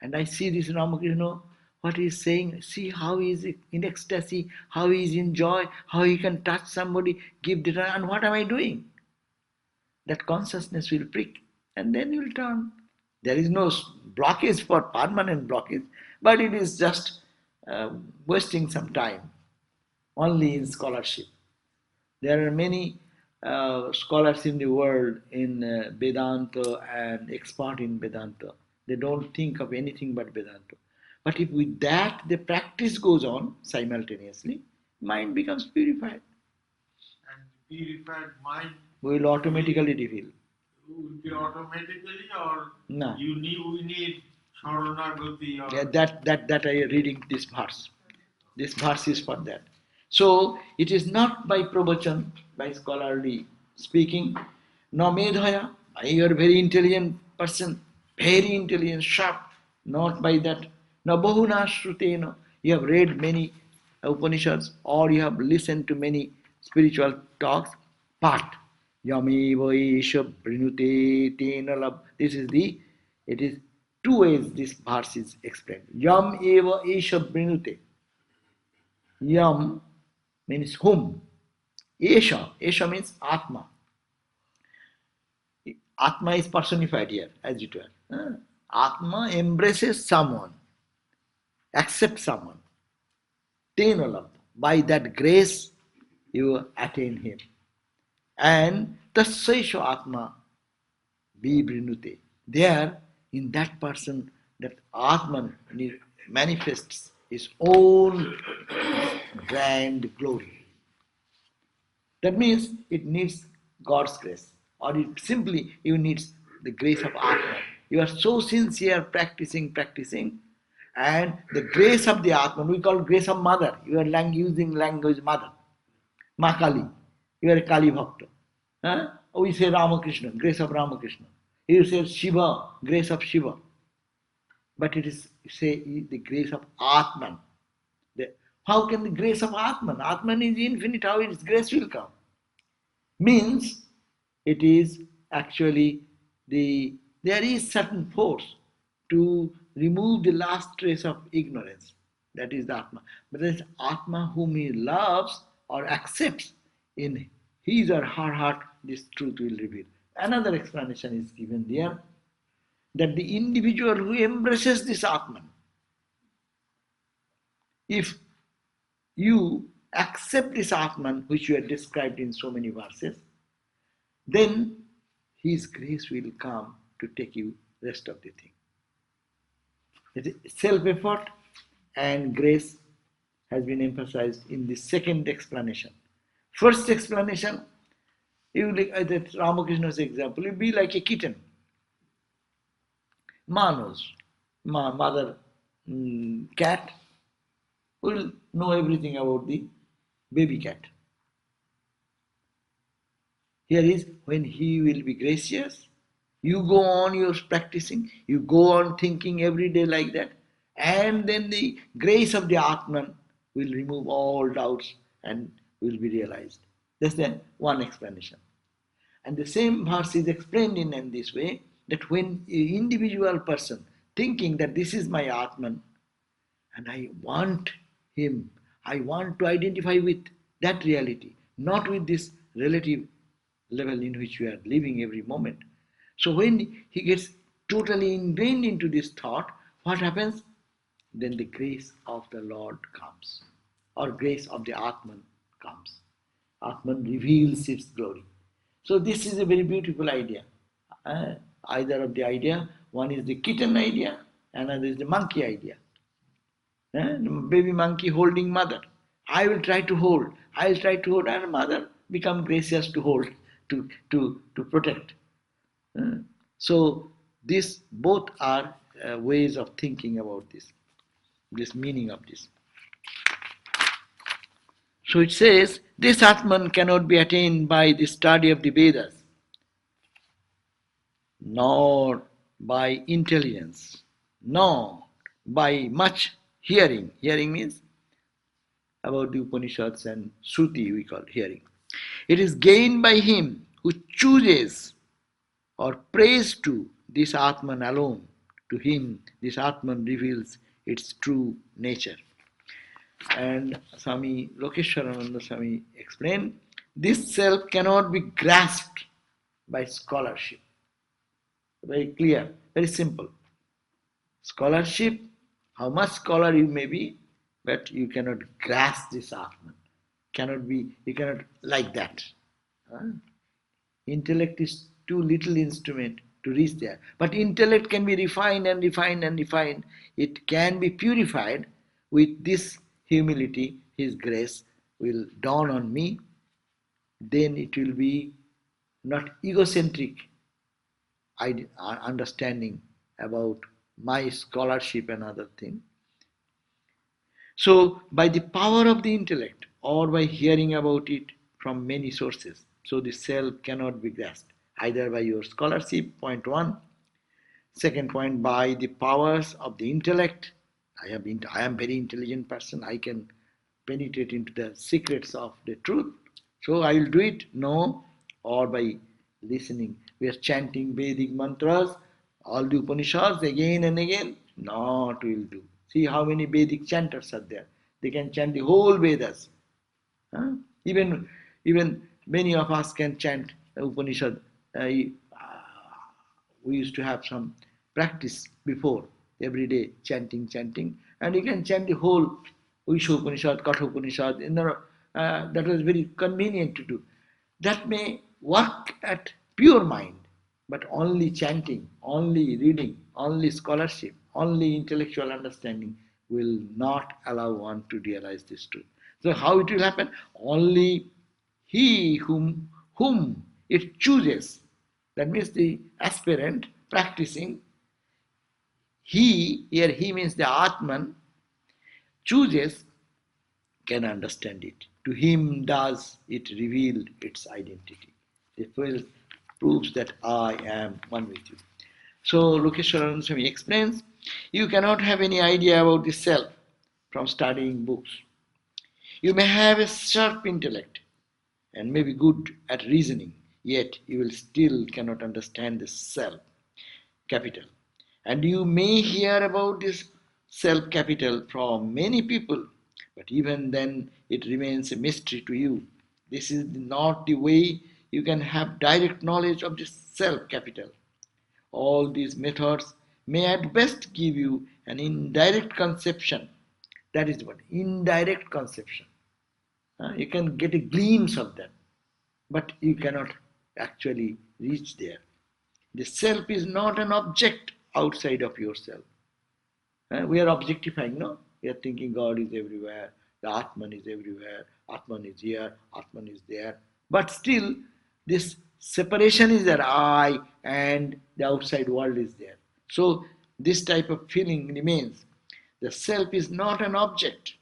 And I see this Ramakrishna, what he is saying, see how he is in ecstasy, how he is in joy, how he can touch somebody, give the and what am I doing? That consciousness will prick, and then you will turn. There is no blockage for permanent blockage, but it is just wasting some time, only in scholarship. There are many scholars in the world in Vedanta and expert in Vedanta. They don't think of anything but Vedanta. But if with that the practice goes on simultaneously, mind becomes purified. And purified mind We will automatically reveal. will be automatically, or No. we need Sharanagati or Yeah, that I am reading this verse. This verse is for that. So it is not by pravachan, by scholarly speaking, no medhaya. You are a very intelligent person, very intelligent, sharp. Not by that. No bahuna shrutena. You have read many Upanishads or you have listened to many spiritual talks, but Yameva Isha Brinute Tena Lab. It is two ways this verse is explained. Yam Eva Isha Brinute. Yam means whom. Esha means Atma. Atma is personified here, as it were. Atma embraces someone, accepts someone. Tenolam. By that grace, you attain him. And tassaisha Atma vibrinute. There, in that person, that Atman manifests his own grand glory. That means it needs God's grace, or it simply you needs the grace of Atman. You are so sincere practicing, and the grace of the Atman, we call grace of mother. You are using language mother, Ma Kali. You are a Kali Bhakta. Huh? We say Ramakrishna, grace of Ramakrishna. You say Shiva, grace of Shiva. But it is say the grace of Atman. How can the grace of Atman? Atman is infinite, how its grace will come? Means it is actually there is certain force to remove the last trace of ignorance. That is the Atma. But that is Atma whom he loves or accepts in his or her heart, this truth will reveal. Another explanation is given there, that the individual who embraces this Atman, if you accept this Atman, which you have described in so many verses, then his grace will come to take you rest of the thing. It is self-effort and grace has been emphasized in the second explanation. First explanation, you like that Ramakrishna's example, you be like a kitten. Ma knows, mother cat will know everything about the baby cat. Here is when he will be gracious, you go on your practicing, you go on thinking every day like that, and then the grace of the Atman will remove all doubts and will be realized. That's the one explanation. And the same verse is explained in this way, that when an individual person thinking that this is my Atman, and I want him, I want to identify with that reality, not with this relative level in which we are living every moment. So when he gets totally ingrained into this thought, what happens? Then the grace of the Lord comes, or grace of the Atman comes. Atman reveals its glory. So this is a very beautiful idea. Either of the idea, one is the kitten idea, another is the monkey idea. Baby monkey holding mother. I will try to hold, and mother become gracious to hold, to protect. So these both are ways of thinking about this meaning of this. So it says, this Atman cannot be attained by the study of the Vedas, nor by intelligence, nor by much hearing. Hearing means about the Upanishads and Shruti, we call hearing. It is gained by him who chooses or prays to this Atman alone. To him, this Atman reveals its true nature. And Swami Lokeshwarananda Swami explained, this self cannot be grasped by scholarship. Very clear, very simple. Scholarship, how much scholar you may be, but you cannot grasp this Atman. You cannot like that. Intellect is too little instrument to reach there. But intellect can be refined and refined and refined. It can be purified with this humility. His grace will dawn on me. Then it will be not egocentric understanding about my scholarship and other thing. So by the power of the intellect or by hearing about it from many sources, so the self cannot be grasped either by your scholarship, point one. Second point, by the powers of the intellect. I am very intelligent person. I can penetrate into the secrets of the truth. So I will do it. No, or by listening. We are chanting Vedic mantras, all the Upanishads again and again. Not will do. See how many Vedic chanters are there. They can chant the whole Vedas. Huh? Even many of us can chant Upanishad. We used to have some practice before, every day chanting, and you can chant the whole Upanishad, Kathopanishad. That was very convenient to do. That may work at pure mind, but only chanting, only reading, only scholarship, only intellectual understanding will not allow one to realize this truth. So how it will happen? Only he whom it chooses, that means the aspirant practicing, here he means the Atman, chooses, can understand it. To him does it reveal its identity. It proves that I am one with you. So Lokeshwaran Swami explains, you cannot have any idea about the self from studying books. You may have a sharp intellect and may be good at reasoning, yet you will still cannot understand the self capital. And you may hear about this self capital from many people, but even then it remains a mystery to you. This is not the way you can have direct knowledge of this self capital. All these methods may at best give you an indirect conception. That is what indirect conception. You can get a glimpse of that, but you cannot actually reach there. The self is not an object outside of yourself. We are objectifying, no? We are thinking God is everywhere, the Atman is everywhere, Atman is here, Atman is there. But still, this separation is there, I and the outside world is there. So, this type of feeling remains. The self is not an object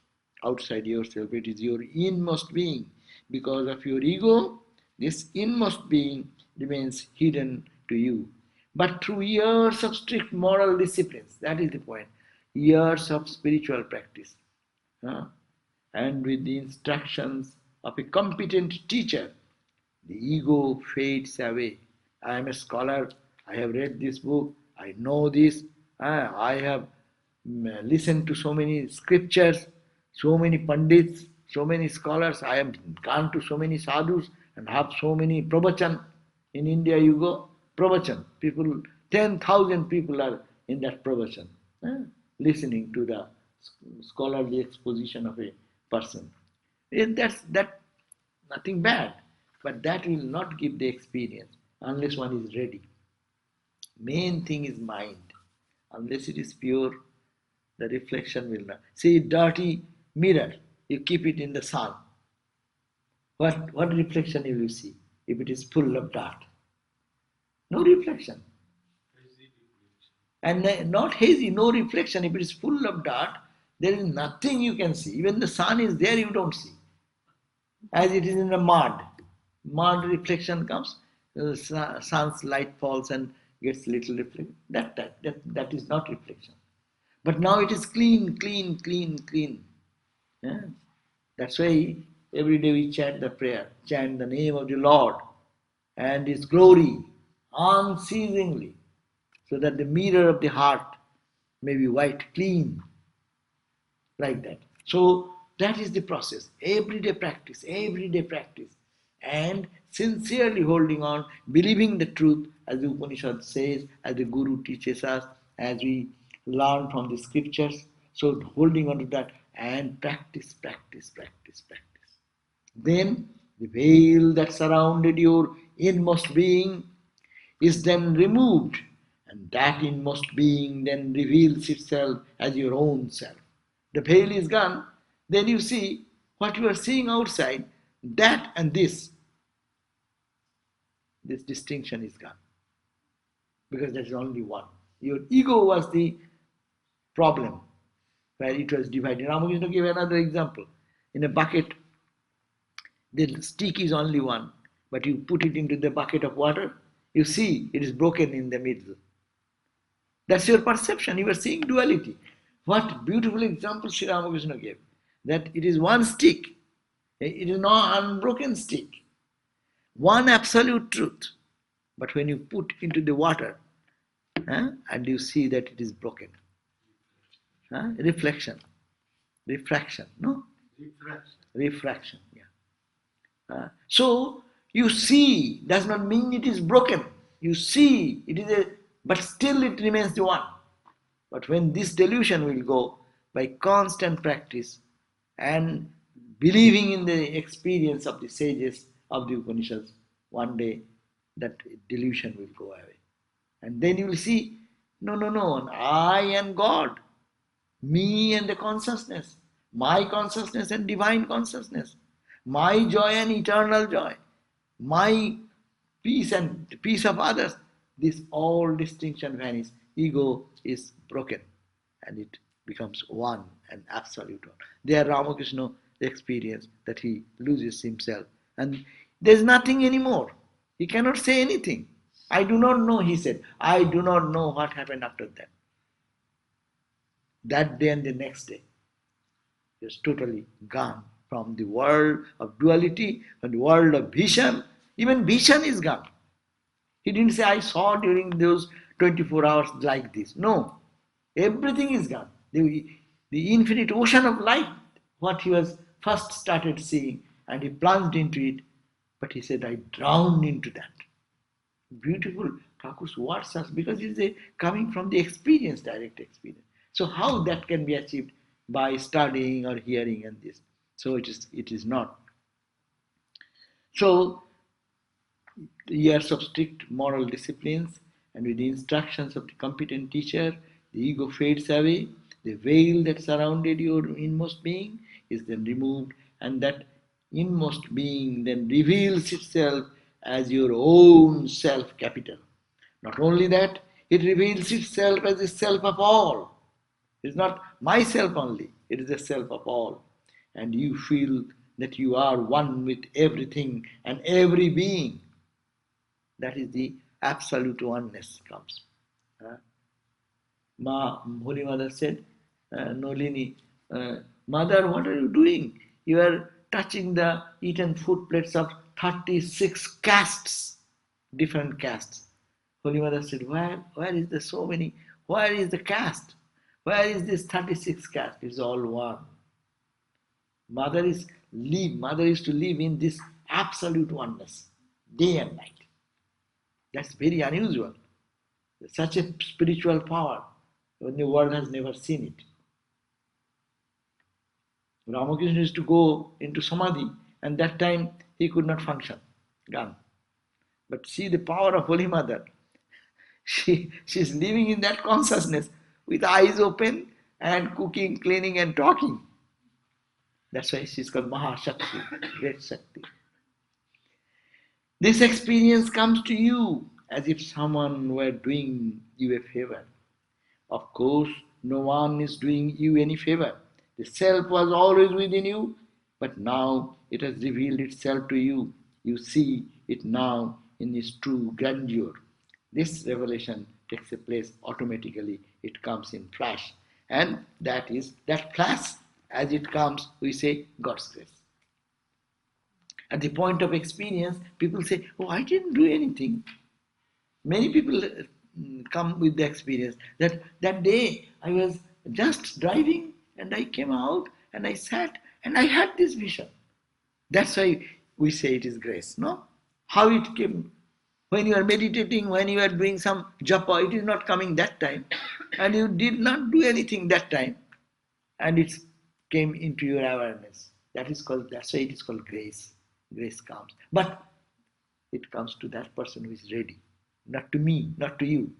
outside yourself, it is your inmost being. Because of your ego, this inmost being remains hidden to you. But through years of strict moral disciplines, that is the point, years of spiritual practice, and with the instructions of a competent teacher, the ego fades away. I am a scholar, I have read this book, I know this, I have listened to so many scriptures, so many pandits, so many scholars, I have gone to so many sadhus and have so many pravachan. In India you go, pravachan, people, 10,000 people are in that pravachan, listening to the scholarly exposition of a person. That's nothing bad, but that will not give the experience unless one is ready. Main thing is mind. Unless it is pure, the reflection will not. See, dirty mirror, you keep it in the sun. What reflection you will see if it is full of dirt? No reflection. And not hazy, no reflection. If it is full of dirt, there is nothing you can see. Even the sun is there, you don't see. As it is in the mud. Mud reflection comes, the sun's light falls and gets little reflection. That is not reflection. But now it is clean. Yeah? That's why every day we chant the prayer, chant the name of the Lord and His glory unceasingly, so that the mirror of the heart may be white, clean, like that. So that is the process. Everyday practice, and sincerely holding on, believing the truth, as the Upanishad says, as the Guru teaches us, as we learn from the scriptures. So holding on to that and practice. Then the veil that surrounded your inmost being is then removed, and that inmost being then reveals itself as your own self. The veil is gone, then you see what you are seeing outside, that and this distinction is gone, because there is only one. Your ego was the problem, where it was divided. Ramakrishna gave another example. In a bucket, the stick is only one, but you put it into the bucket of water, you see it is broken in the middle. That's your perception. You are seeing duality. What beautiful example Sri Ramakrishna gave. That it is one stick. It is not an unbroken stick. one absolute truth. But when you put into the water, and you see that it is broken. Reflection. Refraction, no? Refraction, yeah. So you see does not mean it is broken. You see it is but still it remains the one. But when this delusion will go by constant practice and believing in the experience of the sages of the Upanishads, one day that delusion will go away. And then you will see, no, I and God, me and the consciousness, my consciousness and divine consciousness, my joy and eternal joy, my peace and the peace of others, this all distinction vanishes. Ego is broken and it becomes one and absolute one. There Ramakrishna experienced that he loses himself and there's nothing anymore. He cannot say anything. I do not know, he said. I do not know what happened after that. That day and the next day, he was totally gone from the world of duality and the world of vision. Even vision is gone. He didn't say, I saw during those 24 hours like this. No, everything is gone. The infinite ocean of light, what he was first started seeing, and he plunged into it, but he said, I drowned into that. Beautiful Thakur's words are because it is coming from the experience, direct experience. So how that can be achieved? By studying or hearing and this. So it is not. So years of strict moral disciplines and with the instructions of the competent teacher, the ego fades away, the veil that surrounded your inmost being is then removed, and that inmost being then reveals itself as your own self capital. Not only that, it reveals itself as the self of all. It is not myself only, it is the self of all. And you feel that you are one with everything and every being. That is the absolute oneness comes. Holy Mother said, Nolini, Mother, what are you doing? You are touching the eaten food plates of 36 castes, different castes. Holy Mother said, where is the so many? Where is the caste? Where is this 36 caste? It's all one. Mother is to live in this absolute oneness, day and night. That's very unusual. Such a spiritual power, when the world has never seen it. Ramakrishna used to go into Samadhi, and that time he could not function. Gone. But see the power of Holy Mother. She's living in that consciousness with eyes open and cooking, cleaning and talking. That's why she's called Mahashakti, great Shakti. This experience comes to you as if someone were doing you a favor. Of course, no one is doing you any favor. The self was always within you, but now it has revealed itself to you. You see it now in its true grandeur. This revelation takes a place automatically. It comes in flash. And that flash, as it comes, we say God's grace. At the point of experience, people say, oh, I didn't do anything. Many people come with the experience that day I was just driving and I came out and I sat and I had this vision. That's why we say it is grace, no? How it came. When you are meditating, when you are doing some japa, it is not coming that time. And you did not do anything that time. And it came into your awareness. That's why it is called grace. Grace comes. But it comes to that person who is ready. Not to me, not to you.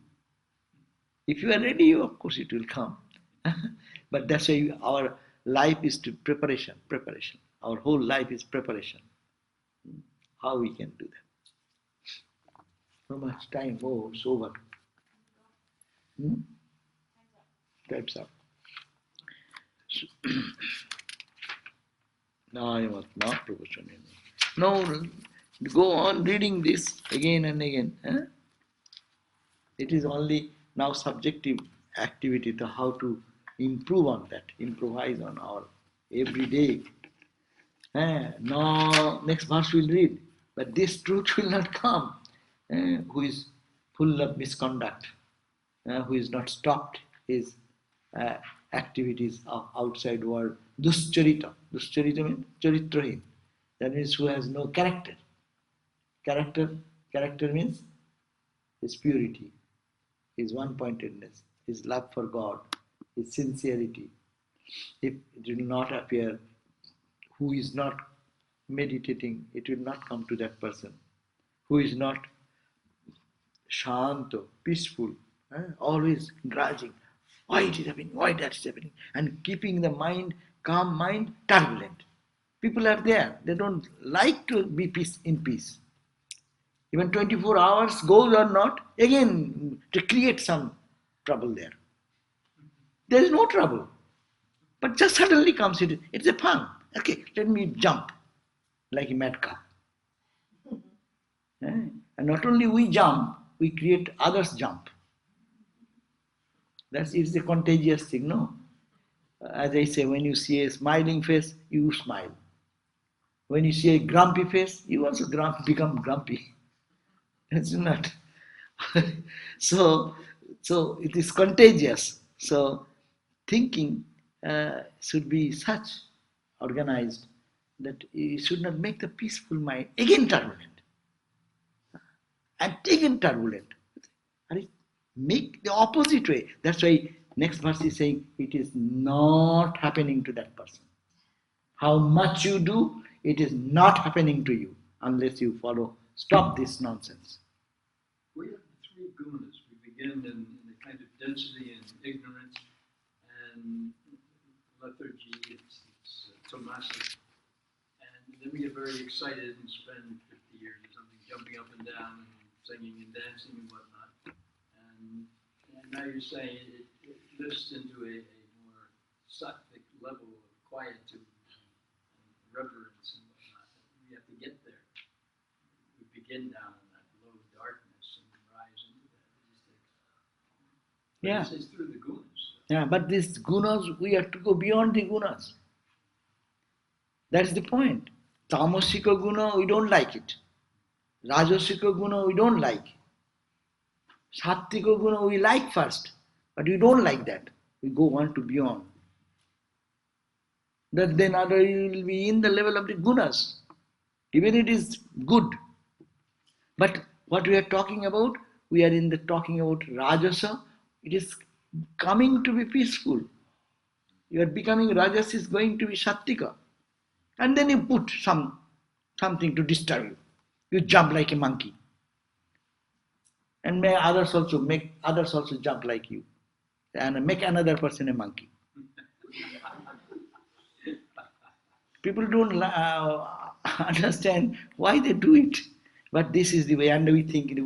If you are ready, of course it will come. But that's why our life is to preparation. Our whole life is preparation. How we can do that? So much time. Oh, it's over. Time's up. So, now I must not proportion. No, go on reading this again and again. It is only now subjective activity to how to improve on that, improvise on our everyday. Now, next verse we'll read. But this truth will not come. Who is full of misconduct, who is not stopped his activities of outside world. Duscharita. Duscharita means charitrahin. That means who has no character. Character means his purity, his one-pointedness, his love for God, his sincerity. If it will not appear, who is not meditating, it will not come to that person. Who is not shanto, peaceful, always grudging. Why it is happening? Why that is happening? And keeping the mind, calm mind, turbulent. People are there. They don't like to be in peace. Even 24 hours goes or not, again to create some trouble there. There is no trouble. But just suddenly comes it's a fun. Okay, let me jump like a madcap. And not only we jump, we create others jump. It's a contagious thing, no? As I say, when you see a smiling face, you smile. When you see a grumpy face, you also become grumpy. That's not. So it is contagious. So thinking should be such organized that you should not make the peaceful mind again turbulent. And again turbulent. Make the opposite way. That's why next verse is saying it is not happening to that person. How much you do, it is not happening to you unless you follow. Stop this nonsense. We have the three gunas. We begin in the kind of density and ignorance and lethargy, it's tamasic. And then we get very excited and spend 50 years or something jumping up and down and singing and dancing and whatnot. And now you're saying it lifts into a more sattvic level of quietude and reverence and whatnot. We have to get there. We begin down in that low darkness and rise into that. Yeah. It's through the gunas. Yeah, but these gunas, we have to go beyond the gunas. That's the point. Tamasika guna, we don't like it. Rajasika guna, we don't like. Sattvika guna, we like first, but we don't like that. We go on to beyond. That then other you will be in the level of the gunas. Even it is good. But what we are talking about, we are in the talking about Rajasa. It is coming to be peaceful. You are becoming Rajas is going to be Sattvika. And then you put something to disturb you. You jump like a monkey. And make others also jump like you. And make another person a monkey. People don't understand why they do it. But this is the way, and we think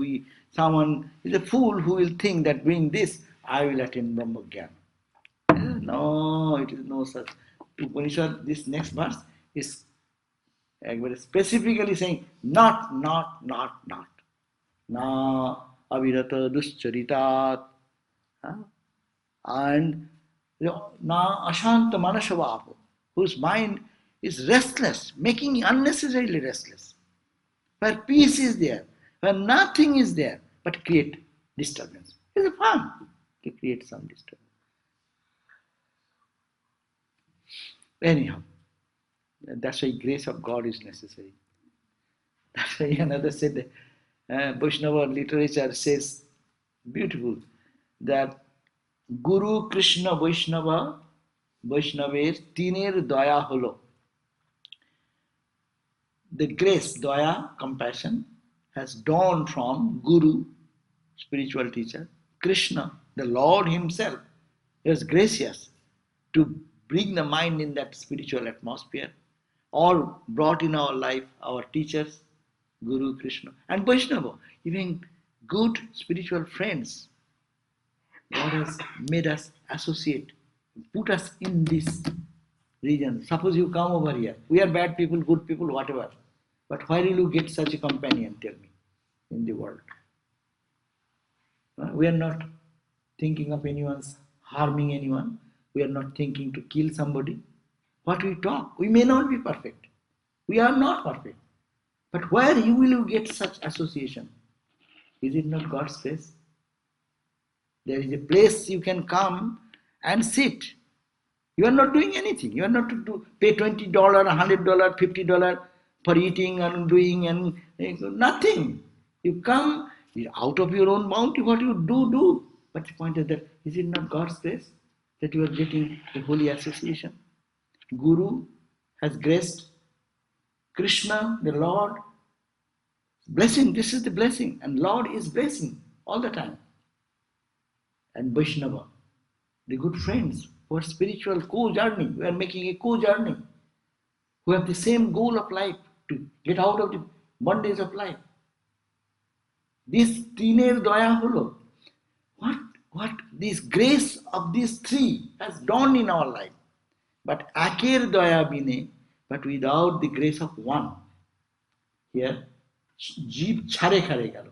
someone is a fool who will think that doing this, I will attain Brahma Jnana. No, it is no such. Upanishad, this next verse is specifically saying not. Na avirata duscharitat. And na ashanta manasavapo, whose mind is restless, making unnecessarily restless. Where peace is there, where nothing is there, but create disturbance. It's fun to create some disturbance. Anyhow, that's why grace of God is necessary. That's why another said, Vaishnava literature says, beautiful, that Guru Krishna Vaishnava, Vaishnaver tiner daya holo. The grace, daya, compassion, has dawned from Guru, spiritual teacher, Krishna, the Lord himself. He was gracious to bring the mind in that spiritual atmosphere, or brought in our life our teachers, Guru, Krishna, and Vaishnava, even good spiritual friends. God has made us associate, put us in this region. Suppose you come over here. We are bad people, good people, whatever. But where will you get such a companion, tell me, in the world? We are not thinking of anyone's harming anyone. We are not thinking to kill somebody. What we talk, we may not be perfect. We are not perfect. But where will you get such association? Is it not God's place? There is a place you can come and sit. You are not doing anything. You are not to pay $20, $100, $50 for eating and doing and nothing. You come out of your own bounty. What you do. But the point is that is it not God's place that you are getting a holy association? Guru has graced Krishna, the Lord. Blessing, this is the blessing. And Lord is blessing all the time. And Vaishnava, the good friends who are spiritual co-journey, we are making a co-journey, who have the same goal of life, to get out of the bondage of life. This teener daya holo, what this grace of these three has done in our life. But aker daya bine, but without the grace of one. Here, jeev chare khare galo.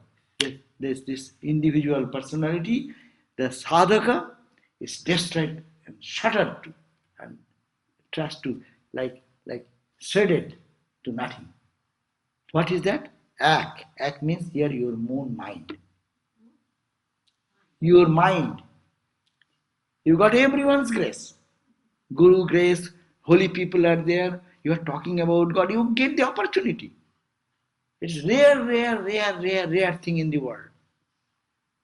There's this individual personality, the sadhaka is destroyed and shattered to, and trust to like shredded to nothing. What is that? Ak. Ak means here your own mind. Your mind. You got everyone's grace. Guru grace, holy people are there. You are talking about God. You get the opportunity. It's rare thing in the world.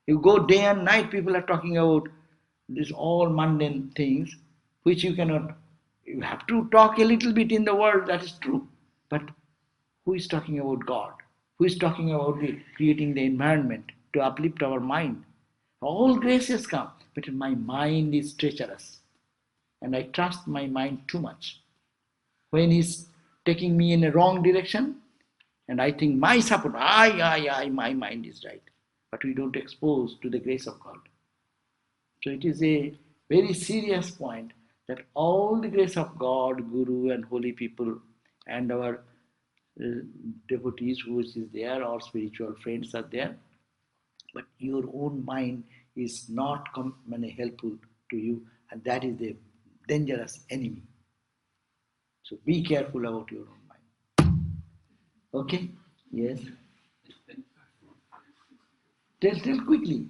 You go day and night, people are talking about these all mundane things, which you cannot. You have to talk a little bit in the world, that is true. But who is talking about God? Who is talking about creating the environment to uplift our mind? All graces come, but my mind is treacherous. And I trust my mind too much. When he's taking me in a wrong direction, and I think my support, my mind is right. But we don't expose to the grace of God. So it is a very serious point that all the grace of God, Guru and holy people and our devotees who is there, or spiritual friends are there, but your own mind is not helpful to you, and that is the dangerous enemy. So be careful about your own mind. Okay? Yes? Tell quickly.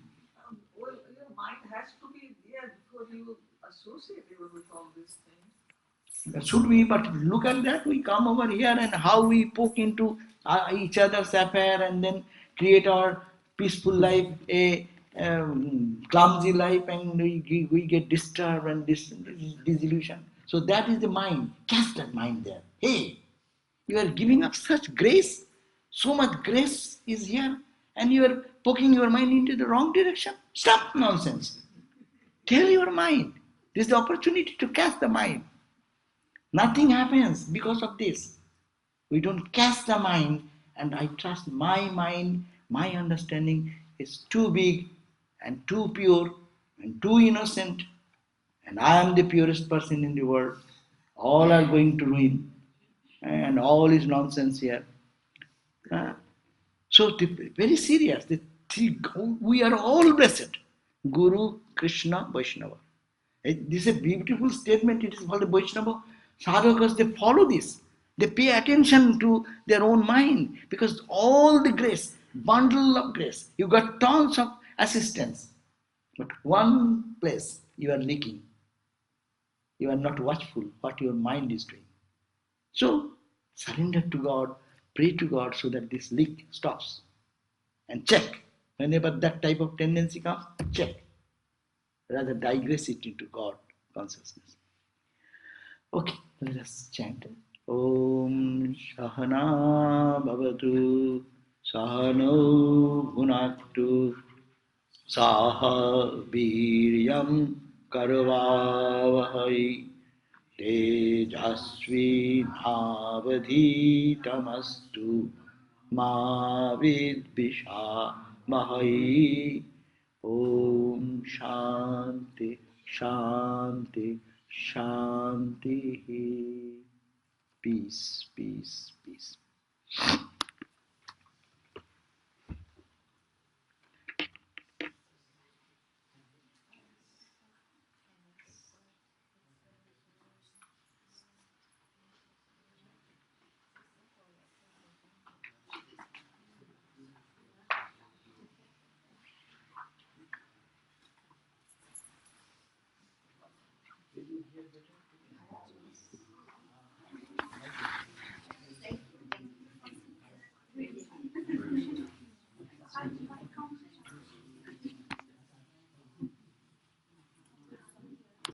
Well, your mind has to be there before you associate with all these things. Should we? But look at that. We come over here and how we poke into each other's affair and then create our peaceful life, a clumsy life, and we get disturbed and disillusioned. So that is the mind. Cast that mind there. Hey, you are giving up such grace. So much grace is here, and you are poking your mind into the wrong direction. Stop nonsense. Tell your mind. This is the opportunity to cast the mind. Nothing happens because of this. We don't cast the mind, and I trust my mind, my understanding is too big and too pure and too innocent, and I am the purest person in the world. All are going to ruin, and all is nonsense here. So very serious. We are all blessed. Guru, Krishna, Vaishnava. This is a beautiful statement. It is called the Vaishnava. Sadhakas, they follow this. They pay attention to their own mind because all the grace, bundle of grace, you got tons of assistance. But one place you are leaking. You are not watchful what your mind is doing. So surrender to God, pray to God so that this leak stops. And check. Whenever that type of tendency comes, check. Rather digress it into God consciousness. Okay, let us chant. Om Shahana Bhavatu Sahano Bhunaktu Saha Viryam Karvavahai Tejasvi Navadhitamastu Ma Vidvisha Mahai. Om Shanti Shanti Shanti. Peace, peace, peace. you hear better?